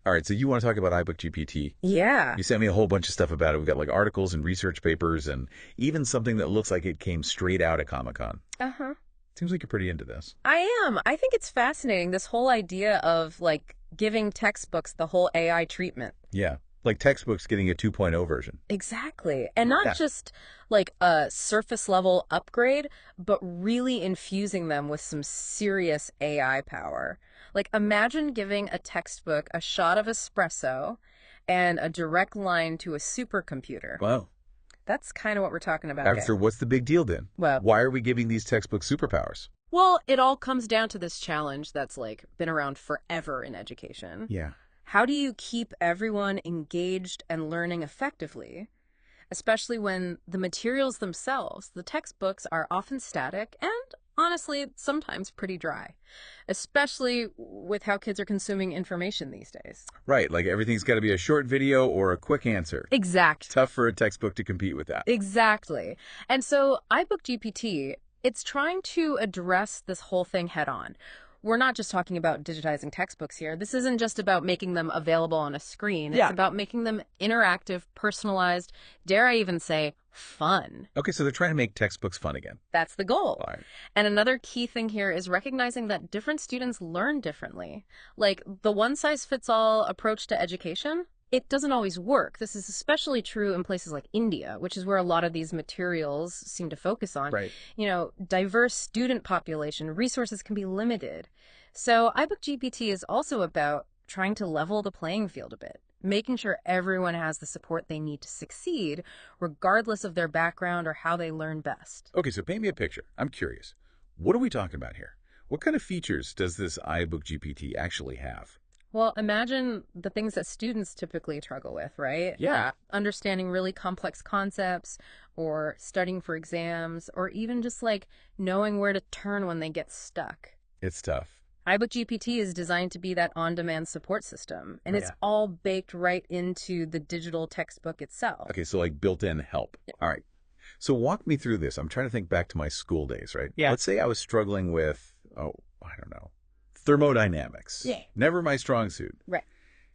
All right, so you want to talk about iBook GPT. Yeah. You sent me a whole bunch of stuff about it. We've got like articles and research papers and even something that looks like it came straight out of Comic-Con. Uh-huh. Seems like you're pretty into this. I am. I think it's fascinating, this whole idea of like giving textbooks the whole AI treatment. Yeah, like textbooks getting a 2.0 version. Exactly. And not Yeah. just like a surface level upgrade, but really infusing them with some serious AI power. Like imagine giving a textbook a shot of espresso and a direct line to a supercomputer. Wow. That's kind of what we're talking about, After what's the big deal then? Well, Why are we giving these textbooks superpowers? it all comes down to this challenge that's like been around forever in education. Yeah. How do you keep everyone engaged and learning effectively, especially when the materials themselves, the textbooks, are often static and honestly, sometimes pretty dry, especially with how kids are consuming information these days. Right, like everything's got to be a short video or a quick answer. Exact. Tough for a textbook to compete with that. Exactly. And so iBook GPT, it's trying to address this whole thing head on. We're not just talking about digitizing textbooks here. This isn't just about making them available on a screen. Yeah. It's about making them interactive, personalized, dare I even say, fun. Okay, so they're trying to make textbooks fun again. That's the goal. All right. And another key thing here is recognizing that different students learn differently. Like the one-size-fits-all approach to education, it doesn't always work. This is especially true in places like India, which is where a lot of these materials seem to focus on. Right. You know, diverse student population, resources can be limited. So iBook GPT is also about trying to level the playing field a bit, making sure everyone has the support they need to succeed, regardless of their background or how they learn best. Okay, so paint me a picture. I'm curious. What are we talking about here? What kind of features does this iBook GPT actually have? Well, imagine the things that students typically struggle with, right? Yeah. Understanding really complex concepts or studying for exams or even just like knowing where to turn when they get stuck. It's tough. iBook GPT is designed to be that on-demand support system, and it's Yeah. all baked right into the digital textbook itself. Okay, so like built-in help. All right. So walk me through this. I'm trying to think back to my school days, right? Yeah. Let's say I was struggling with, I don't know, thermodynamics. Yeah. Never my strong suit. Right.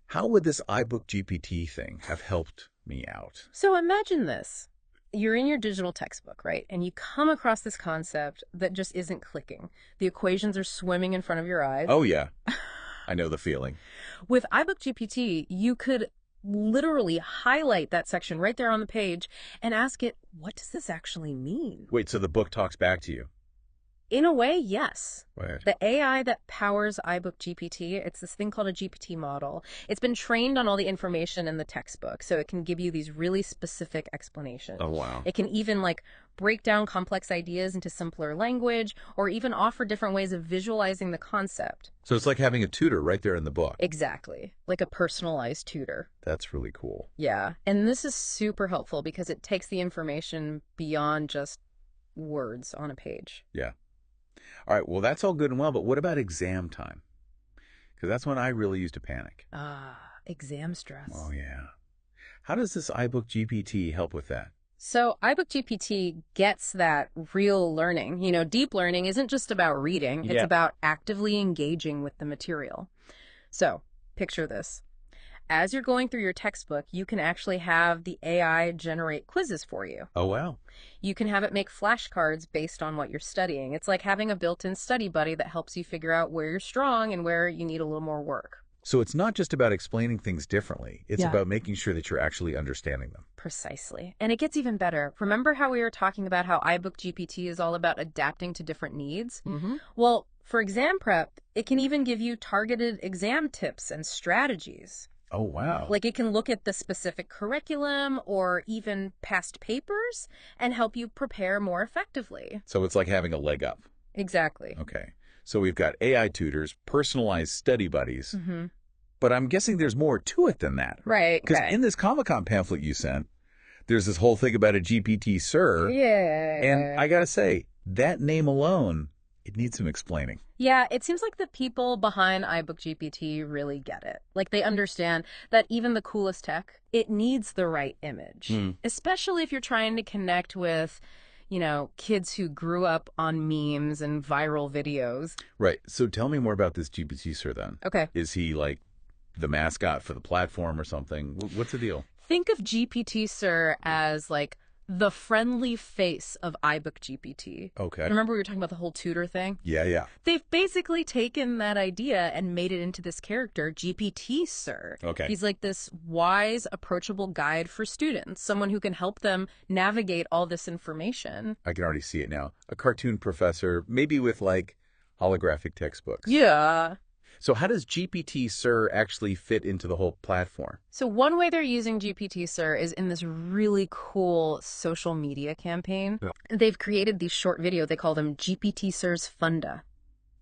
How would this iBook GPT thing have helped me out? So imagine this. You're in your digital textbook, right? And you come across this concept that just isn't clicking. The equations are swimming in front of your eyes. Oh, yeah. I know the feeling. With iBook GPT, you could literally highlight that section right there on the page and ask it, what does this actually mean? Wait, so the book talks back to you? In a way, yes. Right. The AI that powers iBook GPT, it's this thing called a GPT model. It's been trained on all the information in the textbook, so it can give you these really specific explanations. Oh, wow. It can even like break down complex ideas into simpler language or even offer different ways of visualizing the concept. So it's like having a tutor right there in the book. Exactly. Like a personalized tutor. That's really cool. Yeah. And this is super helpful because it takes the information beyond just words on a page. Yeah. All right, well, that's all good and well, but what about exam time? Because that's when I really used to panic. Ah, exam stress. Oh, yeah. How does this iBook GPT help with that? So iBook GPT gets that real learning. You know, deep learning isn't just about reading. It's Yeah. about actively engaging with the material. So picture this. As you're going through your textbook, you can actually have the AI generate quizzes for you. Oh, wow. You can have it make flashcards based on what you're studying. It's like having a built-in study buddy that helps you figure out where you're strong and where you need a little more work. So it's not just about explaining things differently. It's Yeah. about making sure that you're actually understanding them. Precisely. And it gets even better. Remember how we were talking about how iBook GPT is all about adapting to different needs? Mm-hmm. Well, for exam prep, it can even give you targeted exam tips and strategies. Oh, wow. Like it can look at the specific curriculum or even past papers and help you prepare more effectively. So it's like having a leg up. Exactly. Okay. So we've got AI tutors, personalized study buddies, Mm-hmm. but I'm guessing there's more to it than that. Right. Because right. in this Comic-Con pamphlet you sent, there's this whole thing about a GPT Sir. Yeah. And I got to say, that name alone, it needs some explaining. Yeah, it seems like the people behind iBook GPT really get it. Like they understand that even the coolest tech, it needs the right image. Especially if you're trying to connect with, you know, kids who grew up on memes and viral videos. Right. So tell me more about this GPT Sir then. Okay. Is he like the mascot for the platform or something? What's the deal? Think of GPT Sir as like the friendly face of iBook GPT. Okay. Remember we were talking about the whole tutor thing? Yeah. They've basically taken that idea and made it into this character, GPT Sir. Okay. He's like this wise, approachable guide for students, someone who can help them navigate all this information. I can already see it now. A cartoon professor, maybe with like holographic textbooks. Yeah. So how does GPT Sir actually fit into the whole platform? So one way they're using GPT Sir is in this really cool social media campaign. Yeah. They've created these short videos. They call them GPT Sir's Funda.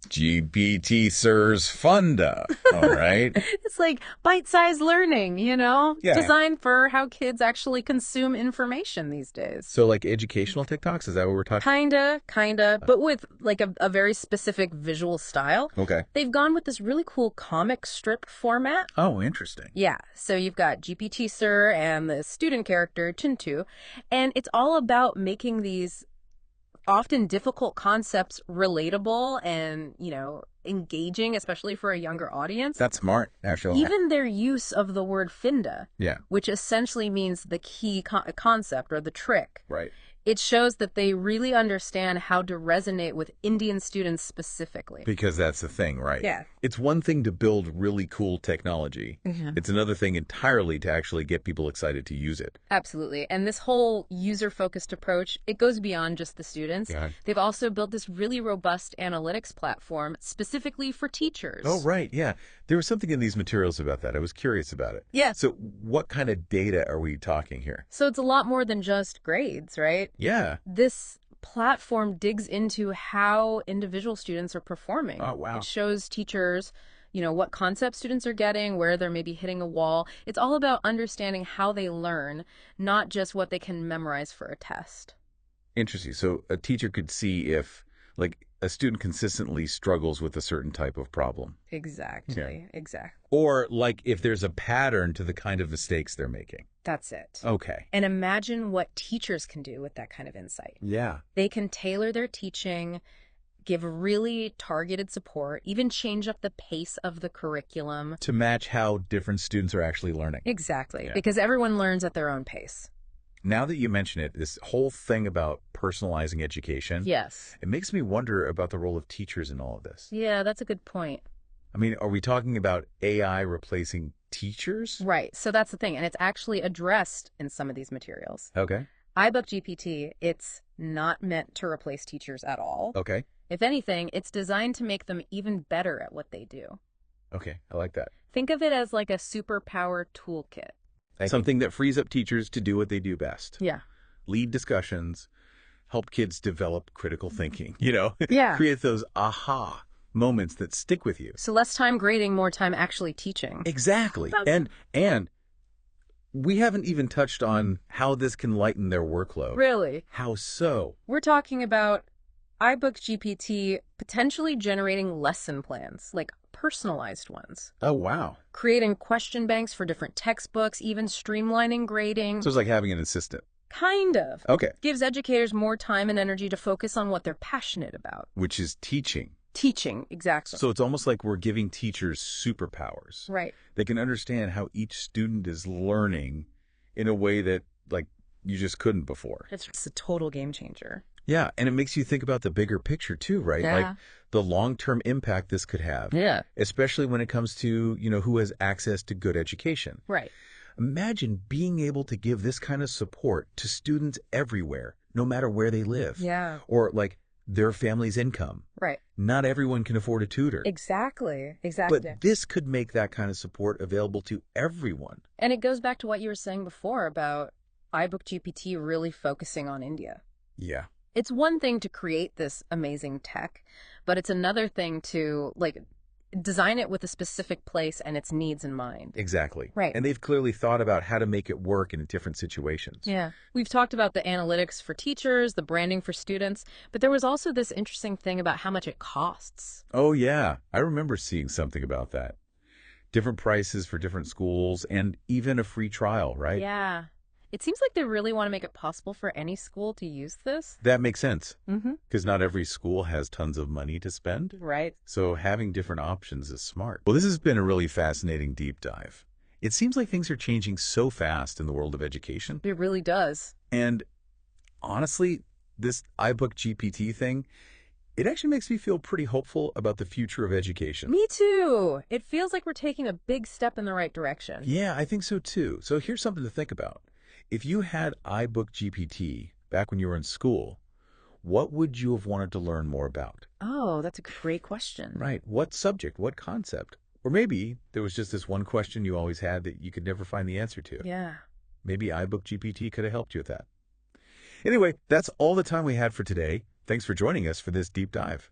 GPT Sir's Funda. All right. It's like bite-sized learning, you know? Yeah. Designed for how kids actually consume information these days. So like educational TikToks? Is that what we're talking? Kinda, but with like a very specific visual style. Okay. They've gone with this really cool comic strip format. Oh, interesting. Yeah, so you've got GPT Sir and the student character, Chintu, and it's all about making these often difficult concepts relatable and, you know, engaging, especially for a younger audience. That's smart, actually. Even their use of the word Finda, Yeah. which essentially means the key concept or the trick. Right. It shows that they really understand how to resonate with Indian students specifically. Because that's the thing, right? Yeah. It's one thing to build really cool technology. It's another thing entirely to actually get people excited to use it. Absolutely. And this whole user-focused approach, it goes beyond just the students. Yeah. They've also built this really robust analytics platform specifically for teachers. Oh, right. Yeah. There was something in these materials about that. I was curious about it. Yeah. So what kind of data are we talking here? So it's a lot more than just grades, right? Yeah. This platform digs into how individual students are performing. Oh, wow. It shows teachers, you know, what concepts students are getting, where they're maybe hitting a wall. It's all about understanding how they learn, not just what they can memorize for a test. Interesting. So a teacher could see if, like, a student consistently struggles with a certain type of problem. Exactly. Exactly. Or, like, if there's a pattern to the kind of mistakes they're making. That's it. Okay. And imagine what teachers can do with that kind of insight. Yeah. They can tailor their teaching, give really targeted support, even change up the pace of the curriculum. To match how different students are actually learning. Exactly, Yeah. because everyone learns at their own pace. Now that you mention it, this whole thing about personalizing education, Yes. it makes me wonder about the role of teachers in all of this. Yeah, that's a good point. I mean, are we talking about AI replacing teachers? Right. So that's the thing. And it's actually addressed in some of these materials. Okay. iBook GPT, it's not meant to replace teachers at all. Okay. If anything, it's designed to make them even better at what they do. Okay. I like that. Think of it as like a superpower toolkit. Something that frees up teachers to do what they do best. Yeah. Lead discussions, help kids develop critical thinking, you know? Yeah. Create those aha moments that stick with you. So less time grading, more time actually teaching. Exactly. And we haven't even touched on how this can lighten their workload. Really? How so? We're talking about iBook GPT potentially generating lesson plans, like personalized ones, Oh, wow. creating question banks for different textbooks, even streamlining grading. So it's like having an assistant. Kind of. Okay. Gives educators more time and energy to focus on what they're passionate about. Which is teaching. Teaching, exactly. So it's almost like we're giving teachers superpowers. Right. They can understand how each student is learning in a way that, like, you just couldn't before. It's a total game changer. Yeah, and it makes you think about the bigger picture too, right? Yeah. Like the long-term impact this could have. Yeah. Especially when it comes to, you know, who has access to good education. Right. Imagine being able to give this kind of support to students everywhere, no matter where they live. Yeah. Or like their family's income. Right. Not everyone can afford a tutor. Exactly. Exactly. But this could make that kind of support available to everyone. And it goes back to what you were saying before about iBook GPT really focusing on India. Yeah. It's one thing to create this amazing tech, but it's another thing to like design it with a specific place and its needs in mind. Exactly. Right. And they've clearly thought about how to make it work in different situations. Yeah. We've talked about the analytics for teachers, the branding for students, but there was also this interesting thing about how much it costs. Oh, yeah. I remember seeing something about that. Different prices for different schools and even a free trial, right? Yeah. It seems like they really want to make it possible for any school to use this. That makes sense, Mm-hmm. because not every school has tons of money to spend. Right. So having different options is smart. Well, this has been a really fascinating deep dive. It seems like things are changing so fast in the world of education. It really does. And honestly, this iBook GPT thing, it actually makes me feel pretty hopeful about the future of education. Me too. It feels like we're taking a big step in the right direction. Yeah, I think so too. So here's something to think about. If you had iBook GPT back when you were in school, what would you have wanted to learn more about? Oh, that's a great question. Right. What subject? What concept? Or maybe there was just this one question you always had that you could never find the answer to. Yeah. Maybe iBook GPT could have helped you with that. Anyway, that's all the time we had for today. Thanks for joining us for this deep dive.